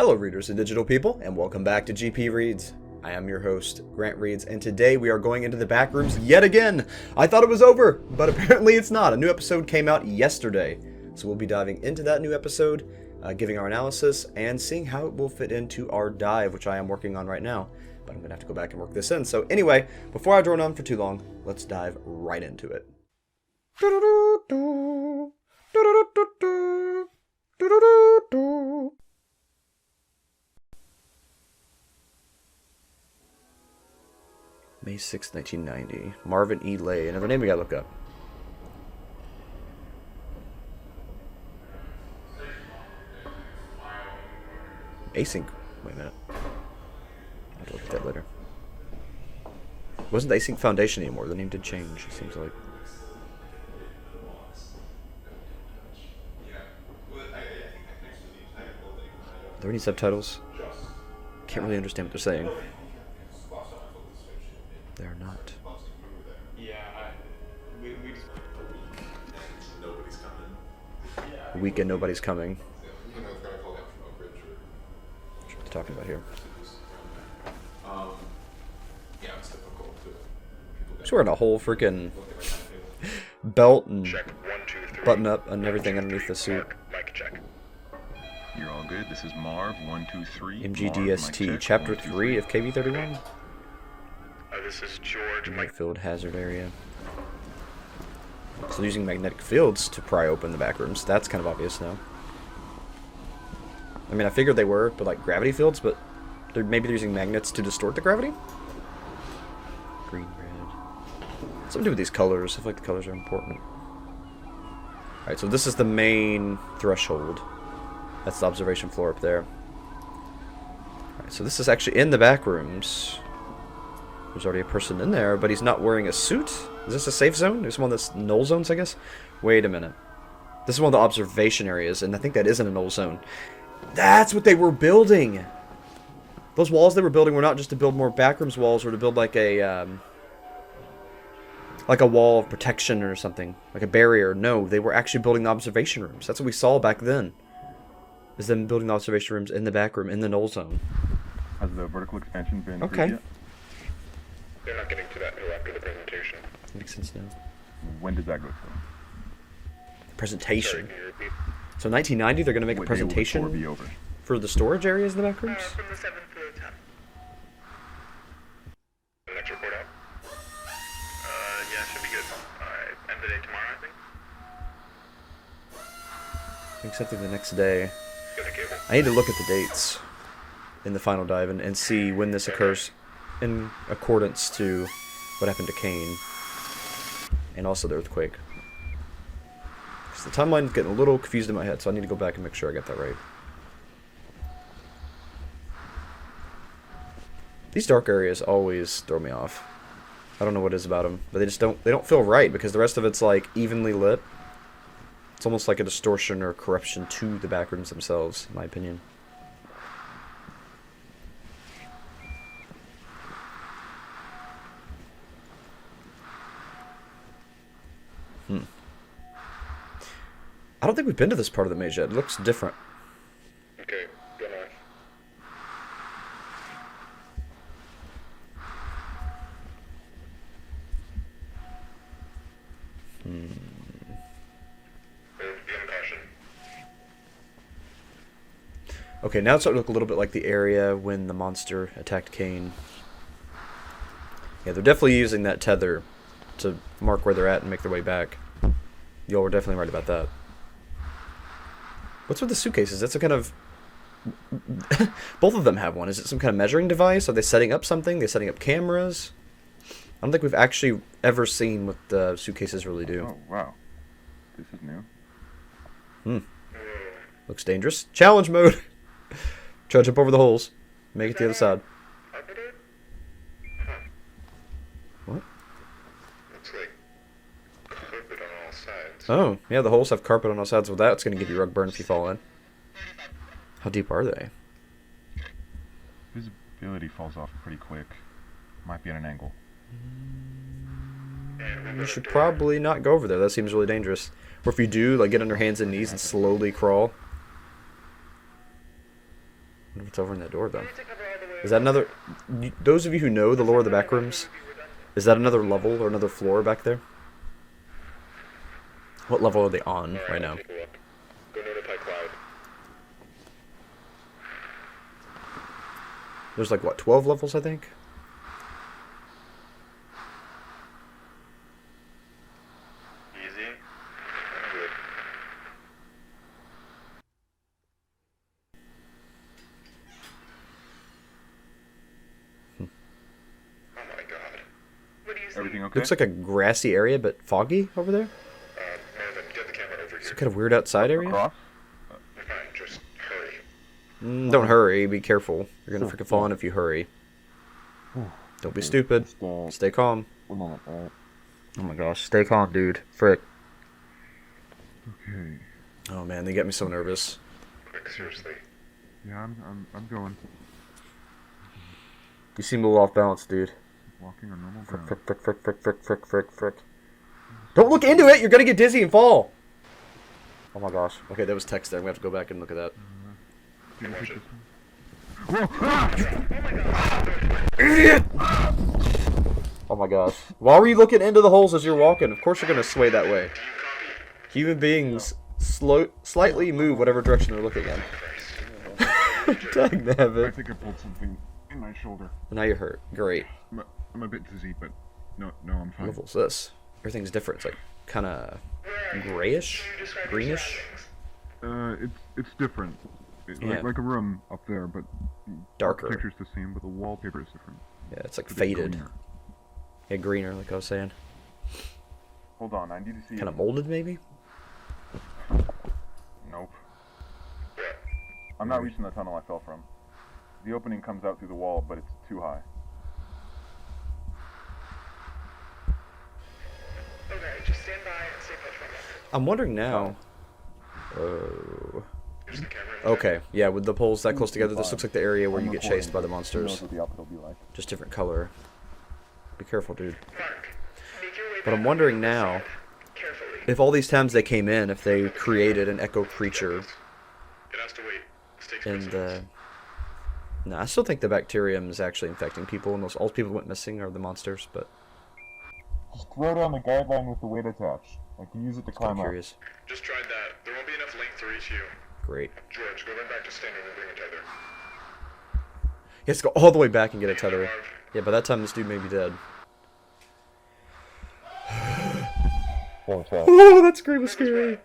Hello readers and digital people, and welcome back to GP Reads. I am your host, Grant Reads, and today we are going into the Backrooms yet again. I thought it was over, but apparently it's not. A new episode came out yesterday, so we'll be diving into that new episode, giving our analysis, and seeing how it will fit into our dive, which I am working on right now. But I'm going to have to go back and work this in. So anyway, before I drone on for too long, let's dive right into it. May 6th, 1990. Marvin E Leigh. Another name we gotta look up. Async. Wait a minute. I'll have to look at that later. It wasn't the Async Foundation anymore. The name did change, it seems like. Are there any subtitles? Can't really understand what they're saying. They're not. Week and nobody's coming. What they're talking about here. He's wearing a whole freaking belt and button up and everything underneath the suit. You're all good. This is Marv 123. MGDST, Chapter 3 of KV31. This is George. Magnetic field hazard area. So using magnetic fields to pry open the back rooms. That's kind of obvious now. I mean, I figured they were, but like gravity fields, but maybe they're using magnets to distort the gravity? Green, red. Something to do with these colors. I feel like the colors are important. Alright, so this is the main threshold. That's the observation floor up there. Alright, so this is actually in the back rooms. There's already a person in there, but he's not wearing a suit. Is this a safe zone? There's one that's null zones, I guess? Wait a minute. This is one of the observation areas, and I think that isn't a null zone. That's what they were building! Those walls they were building were not just to build more backrooms walls or to build like a wall of protection or something. Like a barrier. No, they were actually building the observation rooms. That's what we saw back then. Is them building the observation rooms in the back room, in the null zone. Has the vertical expansion been okay. Yet? They're not getting to that until after the presentation. Makes sense now. When does that go Presentation. Sorry, can you repeat? So 1990, they're going to make a What day will the presentation tour be over? for the storage areas in the back rooms? From the 7th to the 10th. The next report out? Yeah, should be good. End of the day tomorrow, I think. I think something the next day. Get a cable. I need to look at the dates in the final dive and see when this occurs in accordance to what happened to Kane and also the earthquake. Because the timeline's getting a little confused in my head, so I need to go back and make sure I get that right. These dark areas always throw me off. I don't know what it is about them, but they don't feel right because the rest of it's like evenly lit. It's almost like a distortion or corruption to the backrooms themselves, in my opinion. I don't think we've been to this part of the maze yet. It looks different. Okay, go north. Be on caution. Okay, now it's starting to look a little bit like the area when the monster attacked Kane. Yeah, they're definitely using that tether to mark where they're at and make their way back. Y'all were definitely right about that. What's with the suitcases? That's a kind of... Both of them have one. Is it some kind of measuring device? Are they setting up something? They're setting up cameras? I don't think we've actually ever seen what the suitcases really do. Oh, wow. This is new. Looks dangerous. Challenge mode! Try to jump over the holes. Make it to the other side. Carpeted? What? Looks like carpet on all sides. Oh, yeah, the holes have carpet on all sides. Well, that's going to give you rug burn if you fall in. How deep are they? Visibility falls off pretty quick. Might be at an angle. You should probably not go over there. That seems really dangerous. Or if you do, like, get on your hands and knees and slowly crawl. What's over in that door, though? Is that another... Those of you who know the lore of the Backrooms, is that another level or another floor back there? What level are they on right now? Go notify Cloud. There's like, what, 12 levels, I think? Easy. I'm good. Oh my god. What do you see? Everything okay? Looks like a grassy area, but foggy over there. Marvin, get the camera over here. Some kind of weird outside area. Across? Fine, just hurry. Don't hurry. Be careful. You're gonna freaking fall in if you hurry. Don't be stupid. Stay calm. Oh my gosh, stay calm, dude. Frick. Okay. Oh man, they get me so nervous. Quick, seriously. Yeah, I'm going. You seem a little off balance, dude. Walking on normal Frick, ground. frick, frick, frick, frick, frick, frick, frick. Don't look into it. You're gonna get dizzy and fall. Oh my gosh. Okay, that was text there. I'm gonna have to go back and look at that. Watch it. Whoa! Ah! Idiot! Oh my gosh. Why were you looking into the holes as you're walking? Of course you're gonna sway that way. Human beings slightly move whatever direction they're looking in. Dang I nabbit. think I pulled something in my shoulder. Now you're hurt. Great. I'm a bit dizzy, but no, I'm What fine. level's this? Everything's different. It's like kind of grayish, greenish. It's different. Yeah. Like a room up there, but Darker. The picture's the same, but the wallpaper is different. Yeah, it's like It's faded. greener. Yeah, greener, like I was saying. Hold on, I need to see. Kind of molded, maybe? Nope. I'm not reaching the tunnel I fell from. The opening comes out through the wall, but it's too high. Okay, just stand by and stay put for a moment. I'm wondering now. Oh. Here's the camera. Okay, yeah, with the poles that close together, this looks like the area where I'm you get recording, chased by the so who knows monsters. what the output will be like. Just different color. Be careful, dude. Mark, make your way But I'm back wondering on the now, side. Carefully. if all these times they came in, if they created an echo creature It has to wait. Stakes in the... No, I still think the bacterium is actually infecting people, and those all people went missing are the monsters, but Just throw down the guideline with the weight attached. I can use it to I'm climb up. curious. Just tried that. There won't be enough length to reach you. Great. George, go run back to standard and bring a tether. He has to go all the way back and get a tether. Marv, Yeah, by that time this dude may be dead. What was that? Oh, that scream was scary.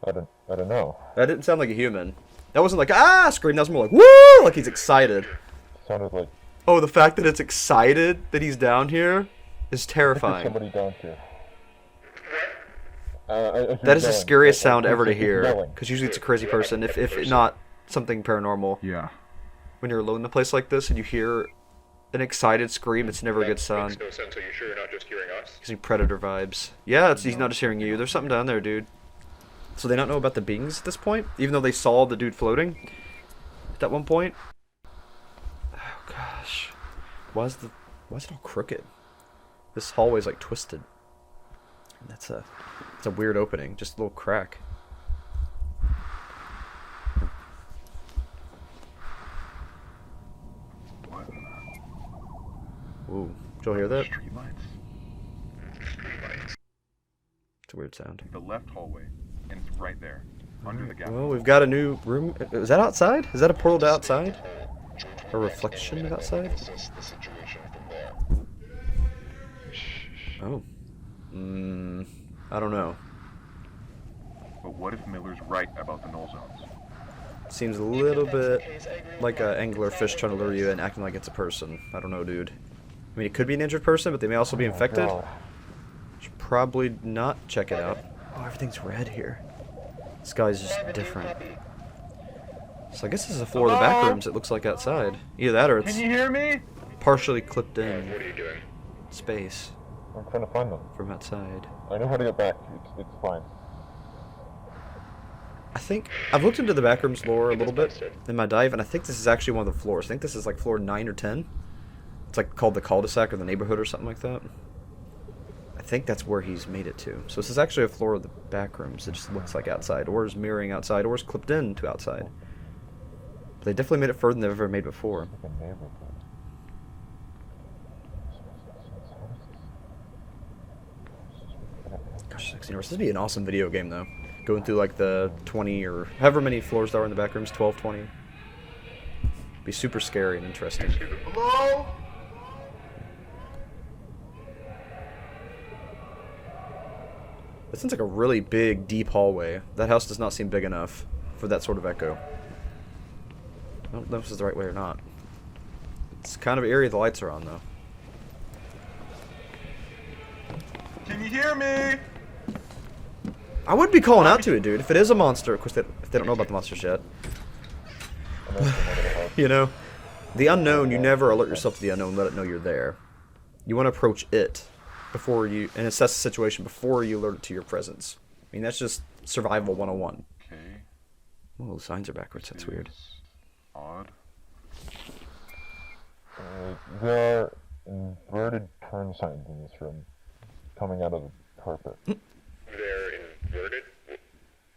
I don't know. That didn't sound like a human. That wasn't like, ah, scream. That was more like, woo, like he's excited. Sounded like Oh, the fact that it's excited that he's down here is there's terrifying. somebody down here. That is the scariest sound ever to hear. Because usually it's a crazy person, if not something paranormal. Yeah. When you're alone in a place like this and you hear an excited scream, it's never a good sign. makes no sense. Are you sure you're not just hearing us? Gives me predator vibes. Yeah, he's not just hearing you. There's something down there, dude. So they not know about the beings at this point? Even though they saw the dude floating? At that one point? Oh, gosh. Why is it all crooked? This hallway's like twisted. It's a weird opening. Just a little crack. What? Ooh. Did you hear that? Streetlights. It's a weird sound. The left hallway, and it's right there, under the gap. Well, we've got a new room. Is that outside? Is that a portal to outside? A reflection of outside? Assess the situation from there. Oh. I don't know. But what if Miller's right about the null zones? Seems a little bit like an angler fish trying to lure you in, acting like it's a person. I don't know, dude. I mean, it could be an injured person, but they may also be infected. Should probably not check it out. Oh, everything's red here. This guy's just different. So I guess this is the floor of the back rooms. It looks like outside. Either that or it's Can you hear me? partially clipped in What are you doing? space I'm trying to find them. from outside. I know how to get back. It's fine. I think I've looked into the backrooms lore a little bit in my dive, and I think this is actually one of the floors. I think this is like floor 9 or 10. It's like called the cul-de-sac or the neighborhood or something like that. I think that's where he's made it to. So this is actually a floor of the backrooms. It just looks like outside, or is mirroring outside, or is clipped in to outside. They definitely made it further than they've ever made before. Like a neighborhood. Gosh, 16 hours. This would be an awesome video game, though. Going through, like, the 20 or however many floors there are in the back rooms, 12, 20. Be super scary and interesting. Hello? It seems like a really big, deep hallway. That house does not seem big enough for that sort of echo. I don't know if this is the right way or not. It's kind of eerie the lights are on, though. Can you hear me? I would be calling out to it, dude. If it is a monster, of course, if they don't know about the monsters yet. You know, the unknown, you never alert yourself to the unknown, let it know you're there. You want to approach it before you, and assess the situation before you alert it to your presence. I mean, that's just survival 101. Okay. Oh, the signs are backwards. That's weird. Odd. There are inverted turn signs in this room, coming out of the carpet. They're inverted?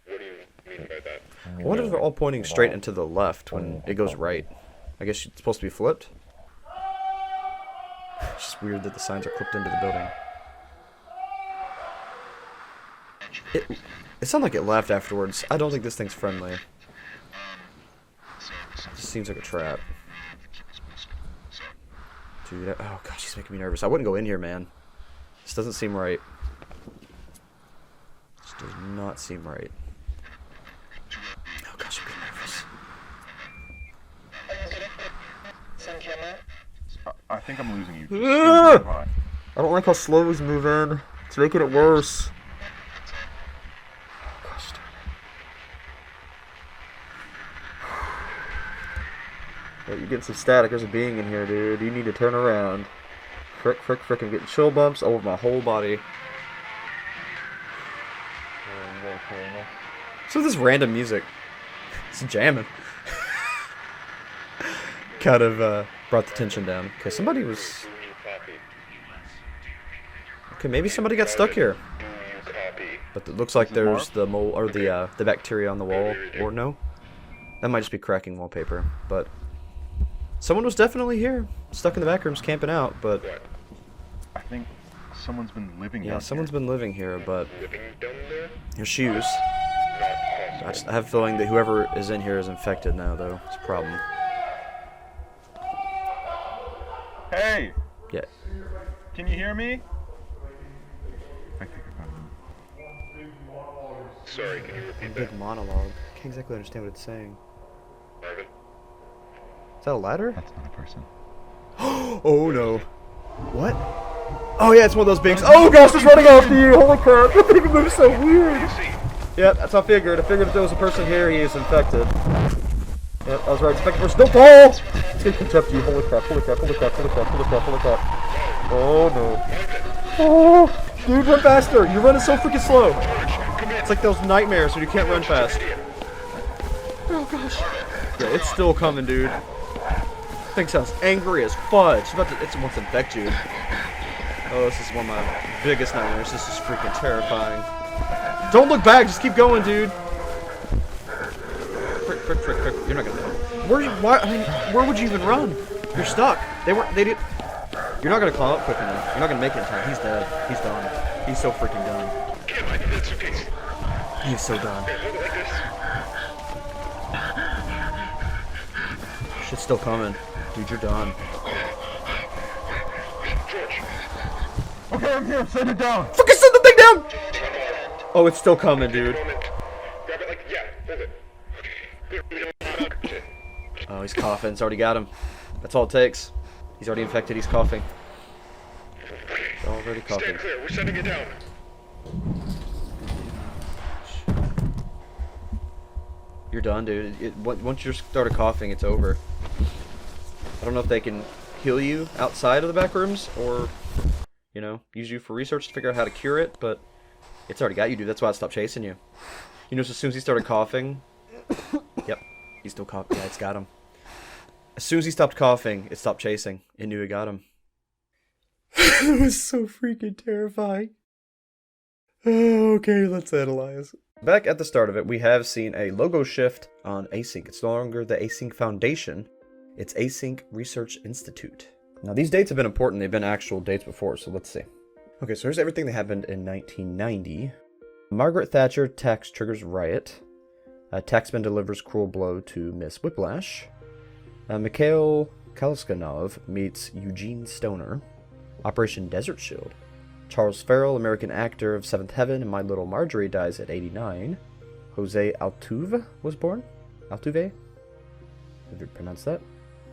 What do you mean by that? I wonder if they're all pointing straight into the left when it goes right. I guess it's supposed to be flipped. It's just weird that the signs are clipped into the building. It sounded like it left afterwards. I don't think this thing's friendly. It just seems like a trap. Dude, oh gosh, he's making me nervous. I wouldn't go in here, man. This doesn't seem right. This does not seem right. Oh gosh, I'm getting nervous. I think I'm losing you. I don't like how slow he's moving. It's making it worse. Gosh, hey, you're getting some static. There's a being in here, dude. You need to turn around. Frick, frick, frick. I'm getting chill bumps over my whole body. So this random music. It's jamming. Kind of brought the tension down. Okay, somebody was... Okay, maybe somebody got stuck here. But it looks like there's the mole or the bacteria on the wall. Or no, that might just be cracking wallpaper. But someone was definitely here, stuck in the back rooms, camping out. But I think someone's been living. Yeah, someone's been living here. But Living down there? your shoes. Not possible. I have a feeling that whoever is in here is infected now, though. It's a problem. Hey! Yeah. Can you hear me? I think I got him. Sorry, can you repeat Big that? monologue. Can't exactly understand what it's saying. Marvin? Is that a ladder? That's not a person. Oh no. What? Oh yeah, it's one of those beings. Oh gosh, it's running after you! Holy crap! That thing moves so weird! Yep, that's what I figured. I figured if there was a person here, he is infected. Yep, I was right. Infected person. Don't fall! It's gonna catch up to you. Holy crap, holy crap, holy crap, holy crap, holy crap, holy crap. Oh no. Oh! Dude, run faster! You're running so freaking slow! It's like those nightmares when you can't run fast. Oh gosh. Yeah, it's still coming, dude. Thing sounds angry as fudge. It wants to infect you. Oh, this is one of my biggest nightmares. This is freaking terrifying. Don't look back. Just keep going, dude. Frick, frick, frick, frick. You're not gonna. Where would you even run? You're stuck. They did. You're not gonna climb up quick enough. You're not gonna make it in time. He's dead. He's done. He's so freaking done. Kim, I need that suitcase. He's so done. Here, hold it like this. Shit's still coming. Dude, you're done. George. Okay, I'm here. Send it down. Fucking send the thing down! Oh, it's still coming, dude. Moment. Grab it like, yeah, hold it. Okay. Oh, he's coughing. It's already got him. That's all it takes. He's already infected. He's coughing. He's already coughing. Stand clear, we're sending it down. You're done, dude. Once you started coughing, it's over. I don't know if they can heal you outside of the back rooms or, you know, use you for research to figure out how to cure it, but it's already got you, dude. That's why it stopped chasing you. You know, as soon as he started coughing... Yep. He's still coughing. Yeah, it's got him. As soon as he stopped coughing, it stopped chasing. It knew it got him. It was so freaking terrifying. Okay, let's analyze. Back at the start of it, we have seen a logo shift on Async. It's no longer the Async Foundation, it's Async Research Institute. Now these dates have been important, they've been actual dates before, so let's see. Okay, so here's everything that happened in 1990. Margaret Thatcher tax triggers riot. Taxman delivers cruel blow to Miss Whiplash. Mikhail Kalskanov meets Eugene Stoner. Operation Desert Shield. Charles Farrell, American actor of Seventh Heaven and My Little Marjorie, dies at 89. Jose Altuve was born. Altuve? If you pronounce that.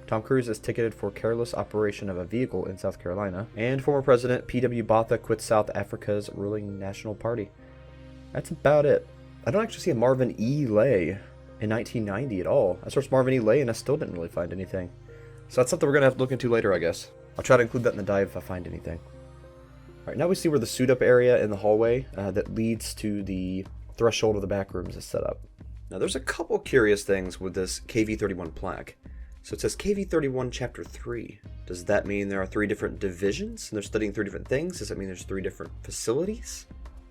Tom Cruise is ticketed for careless operation of a vehicle in South Carolina. And former President P.W. Botha quits South Africa's ruling National Party. That's about it. I don't actually see a Marvin E Leigh in 1990 at all. I searched Marvin E Leigh and I still didn't really find anything. So that's something we're going to have to look into later, I guess. I'll try to include that in the dive if I find anything. Alright, now we see where the suit-up area in the hallway that leads to the threshold of the backrooms is set up. Now there's a couple curious things with this KV-31 plaque. So it says KV-31 Chapter 3. Does that mean there are 3 different divisions and they're studying 3 different things? Does that mean there's 3 different facilities?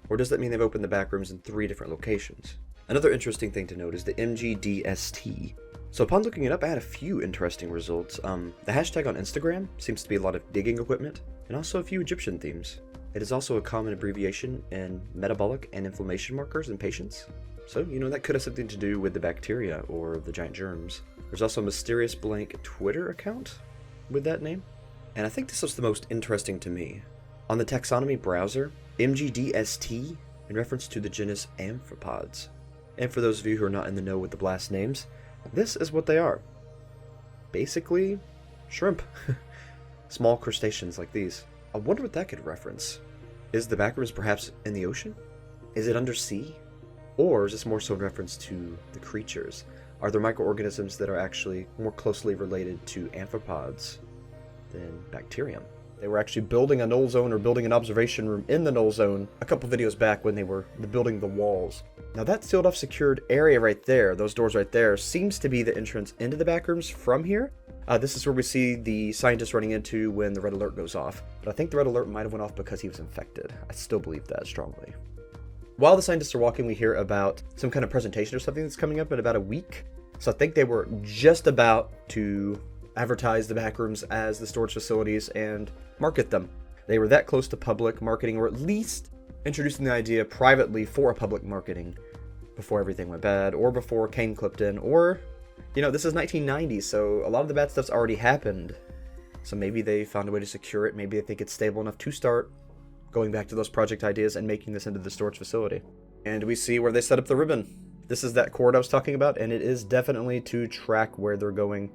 Or does that mean they've opened the backrooms in 3 different locations? Another interesting thing to note is the MGDST. So upon looking it up, I had a few interesting results. The hashtag on Instagram seems to be a lot of digging equipment, and also a few Egyptian themes. It is also a common abbreviation in metabolic and inflammation markers in patients. So, you know, that could have something to do with the bacteria or the giant germs. There's also a mysterious blank Twitter account with that name. And I think this was the most interesting to me. On the taxonomy browser, MGDST in reference to the genus amphipods. And for those of you who are not in the know with the blast names, this is what they are. Basically, shrimp. Small crustaceans like these. I wonder what that could reference. Is the backrooms perhaps in the ocean? Is it undersea? Or is this more so in reference to the creatures? Are there microorganisms that are actually more closely related to amphipods than bacterium? They were actually building a null zone or building an observation room in the null zone a couple videos back when they were building the walls. Now that sealed off secured area right there, those doors right there, seems to be the entrance into the backrooms from here. This is where we see the scientist running into when the red alert goes off. But I think the red alert might have went off because he was infected. I still believe that strongly. While the scientists are walking, we hear about some kind of presentation or something that's coming up in about a week. So I think they were just about to advertise the backrooms as the storage facilities and market them. They were that close to public marketing, or at least introducing the idea privately for a public marketing before everything went bad, or before Kane clipped in, or, you know, this is 1990, so a lot of the bad stuff's already happened. So maybe they found a way to secure it, maybe they think it's stable enough to start going back to those project ideas and making this into the storage facility. And we see where they set up the ribbon. This is that cord I was talking about, and it is definitely to track where they're going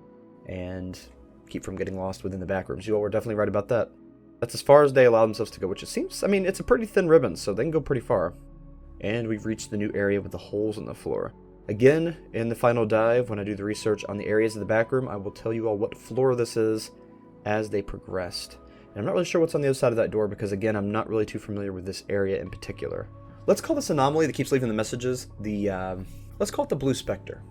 and keep from getting lost within the backrooms. You all were definitely right about that. That's as far as they allow themselves to go, which it seems, I mean, it's a pretty thin ribbon, so they can go pretty far. And we've reached the new area with the holes in the floor. Again, in the final dive, when I do the research on the areas of the backroom, I will tell you all what floor this is as they progressed. And I'm not really sure what's on the other side of that door because, again, I'm not really too familiar with this area in particular. Let's call this anomaly that keeps leaving the messages let's call it the Blue Specter.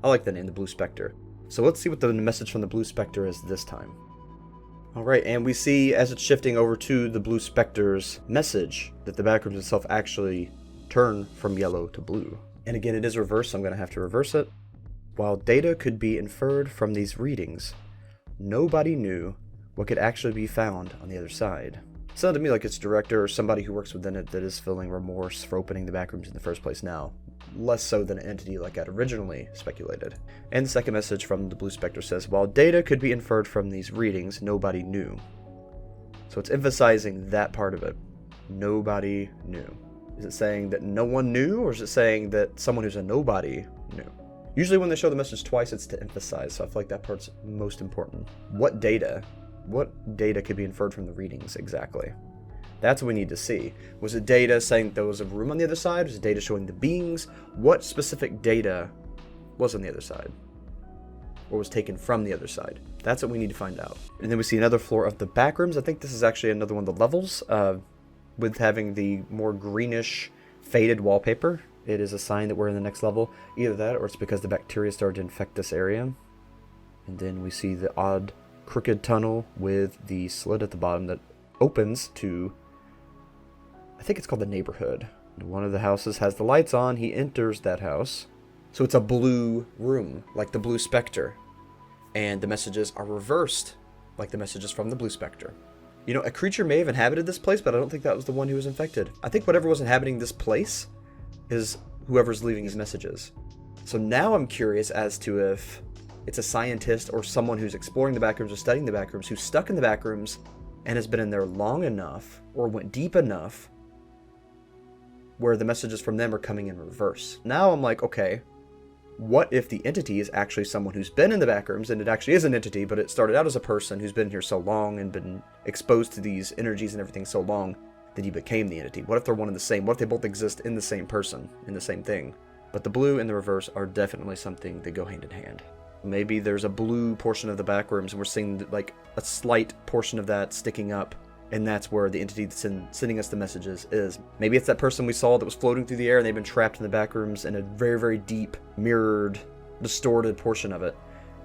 I like the name, the Blue Specter. So let's see what the message from the Blue Specter is this time. Alright, and we see as it's shifting over to the Blue Specter's message that the backrooms itself actually turn from yellow to blue. And again, it is reversed, so I'm going to have to reverse it. While data could be inferred from these readings, nobody knew what could actually be found on the other side. It sounded to me like it's director or somebody who works within it that is feeling remorse for opening the backrooms in the first place now. Less so than an entity like I'd originally speculated. And the second message from the Blue Specter says, while data could be inferred from these readings, nobody knew. So it's emphasizing that part of it. Nobody knew. Is it saying that no one knew, or is it saying that someone who's a nobody knew? Usually when they show the message twice, it's to emphasize, so I feel like that part's most important. What data could be inferred from the readings exactly? That's what we need to see. Was it data saying there was a room on the other side? Was it data showing the beings? What specific data was on the other side? Or was taken from the other side? That's what we need to find out. And then we see another floor of the backrooms. I think this is actually another one of the levels, with having the more greenish faded wallpaper. It is a sign that we're in the next level. Either that, or it's because the bacteria started to infect this area. And then we see the odd crooked tunnel with the slit at the bottom that opens to, I think it's called the neighborhood. One of the houses has the lights on. He enters that house. So it's a blue room, like the Blue Specter. And the messages are reversed, like the messages from the Blue Specter. You know, a creature may have inhabited this place, but I don't think that was the one who was infected. I think whatever was inhabiting this place is whoever's leaving his messages. So now I'm curious as to if it's a scientist or someone who's exploring the backrooms or studying the backrooms, who's stuck in the backrooms and has been in there long enough or went deep enough where the messages from them are coming in reverse. Now I'm like, okay, what if the entity is actually someone who's been in the backrooms, and it actually is an entity, but it started out as a person who's been here so long and been exposed to these energies and everything so long that he became the entity? What if they're one and the same? What if they both exist in the same person, in the same thing? But the blue and the reverse are definitely something that go hand in hand. Maybe there's a blue portion of the backrooms and we're seeing like a slight portion of that sticking up, and that's where the entity that's sending us the messages is. Maybe it's that person we saw that was floating through the air and they've been trapped in the backrooms in a very, very deep, mirrored, distorted portion of it.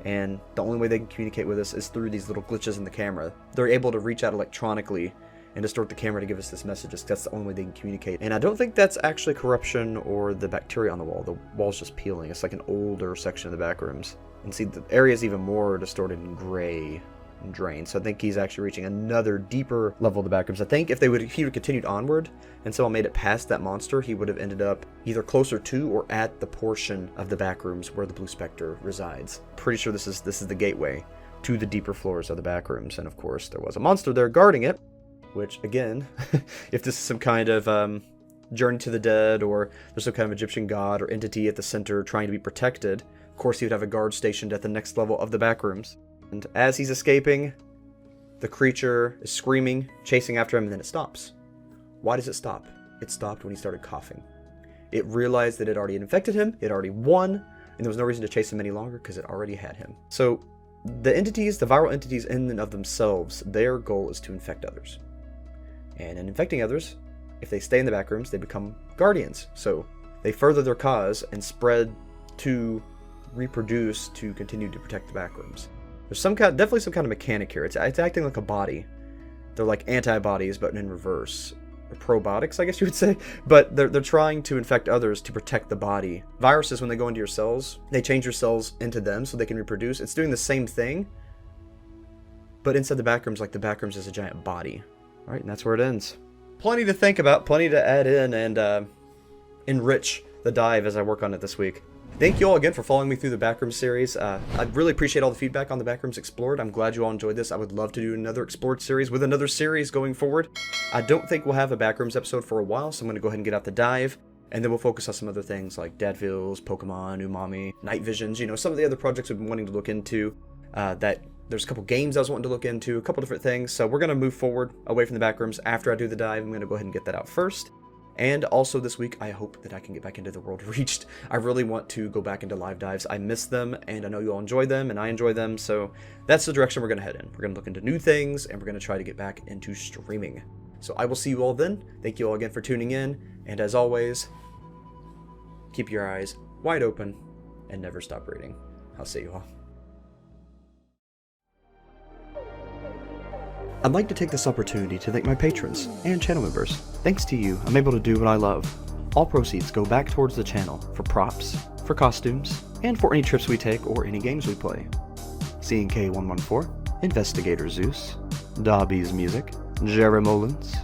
And the only way they can communicate with us is through these little glitches in the camera. They're able to reach out electronically and distort the camera to give us this message. That's the only way they can communicate. And I don't think that's actually corruption or the bacteria on the wall. The wall's just peeling. It's like an older section of the backrooms. And see, the area is even more distorted and gray and drained. So I think he's actually reaching another deeper level of the backrooms. I think if he would have continued onward and someone made it past that monster, he would have ended up either closer to or at the portion of the backrooms where the Blue Specter resides. Pretty sure this is the gateway to the deeper floors of the backrooms. And of course, there was a monster there guarding it, which again, if this is some kind of journey to the dead, or there's some kind of Egyptian god or entity at the center trying to be protected, of course he would have a guard stationed at the next level of the backrooms. And as he's escaping, the creature is screaming, chasing after him, and then it stops. Why does it stop? It stopped when he started coughing. It realized that it already infected him, it already won, and there was no reason to chase him any longer because it already had him. So the entities, the viral entities in and of themselves, their goal is to infect others. And in infecting others, if they stay in the backrooms, they become guardians. So they further their cause and spread to reproduce to continue to protect the backrooms. There's definitely some kind of mechanic here. It's acting like a body. They're like antibodies, but in reverse. Or probiotics, I guess you would say. But they're trying to infect others to protect the body. Viruses, when they go into your cells, they change your cells into them so they can reproduce. It's doing the same thing, but inside the backrooms, like the backrooms is a giant body. All right, and that's where it ends. Plenty to think about, plenty to add in and enrich the dive as I work on it this week. Thank you all again for following me through the Backrooms series. I really appreciate all the feedback on the Backrooms Explored. I'm glad you all enjoyed this. I would love to do another Explored series with another series going forward. I don't think we'll have a Backrooms episode for a while, so I'm going to go ahead and get out the dive, and then we'll focus on some other things like Dadvilles, Pokemon, Umami, Night Visions, you know, some of the other projects we've been wanting to look into. There's a couple games I was wanting to look into, a couple different things, so we're going to move forward away from the Backrooms after I do the dive. I'm going to go ahead and get that out first. And also this week, I hope that I can get back into the World Reached. I really want to go back into live dives. I miss them, and I know you all enjoy them, and I enjoy them, so that's the direction we're going to head in. We're going to look into new things, and we're going to try to get back into streaming. So I will see you all then. Thank you all again for tuning in, and as always, keep your eyes wide open and never stop reading. I'll see you all. I'd like to take this opportunity to thank my patrons and channel members. Thanks to you, I'm able to do what I love. All proceeds go back towards the channel for props, for costumes, and for any trips we take or any games we play. CNK114, Investigator Zeus, Dobby's Music, Jerry Mullins,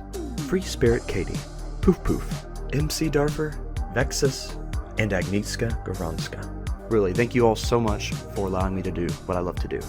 Free Spirit Katie, Poof Poof, MC Darfer, Vexus, and Agnieszka Goronska. Really, thank you all so much for allowing me to do what I love to do.